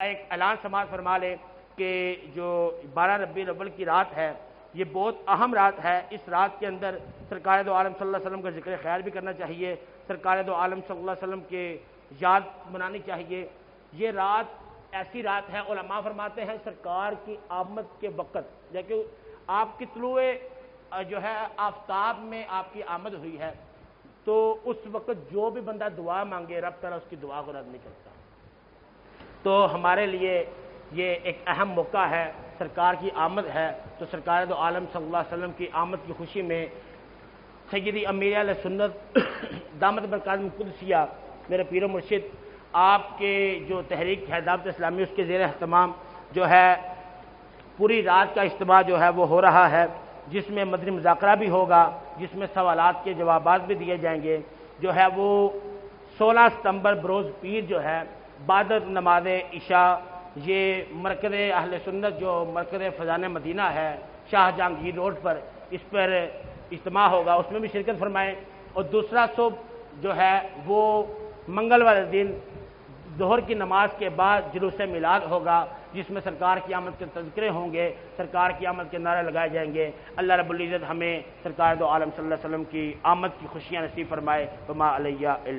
ایک اعلان سماعت فرما لیں کہ جو 12 ربیع الاول کی رات ہے یہ بہت اہم رات ہے۔ اس رات کے اندر سرکار دو عالم صلی اللہ علیہ وسلم کا ذکر خیر بھی کرنا چاہیے، سرکار دو عالم صلی اللہ علیہ وسلم کے یاد منانی چاہیے۔ یہ رات ایسی رات ہے، علماء فرماتے ہیں سرکار کی آمد کے وقت، لیکن آپ کی طلوع جو ہے آفتاب میں آپ کی آمد ہوئی ہے، تو اس وقت جو بھی بندہ دعا مانگے رب تعالیٰ اس کی دعا کو رد نہیں کرتا۔ تو ہمارے لیے یہ ایک اہم موقع ہے، سرکار کی آمد ہے، تو سرکار دو عالم صلی اللہ علیہ وسلم کی آمد کی خوشی میں سیدی امیر علیہ سنت دامت برکاتہ القدسیہ میرے پیر و مرشد آپ کے جو تحریک ہے دعوت اسلامی، اس کے زیر اہتمام جو ہے پوری رات کا اجتماع جو ہے وہ ہو رہا ہے، جس میں مدنی مذاکرہ بھی ہوگا، جس میں سوالات کے جوابات بھی دیے جائیں گے۔ جو ہے وہ 16 ستمبر بروز پیر جو ہے بعد نماز عشاء یہ مرکز اہل سنت جو مرکز فضان مدینہ ہے شاہ جہانگیر روڈ پر، اس پر اجتماع ہوگا، اس میں بھی شرکت فرمائیں۔ اور دوسرا صبح جو ہے وہ منگل والے دن ظہر کی نماز کے بعد جلوس میلاد ہوگا، جس میں سرکار کی آمد کے تذکرے ہوں گے، سرکار کی آمد کے نعرے لگائے جائیں گے۔ اللہ رب العزت ہمیں سرکار دو عالم صلی اللہ علیہ وسلم کی آمد کی خوشیاں نصیب فرمائے۔ وما علیہ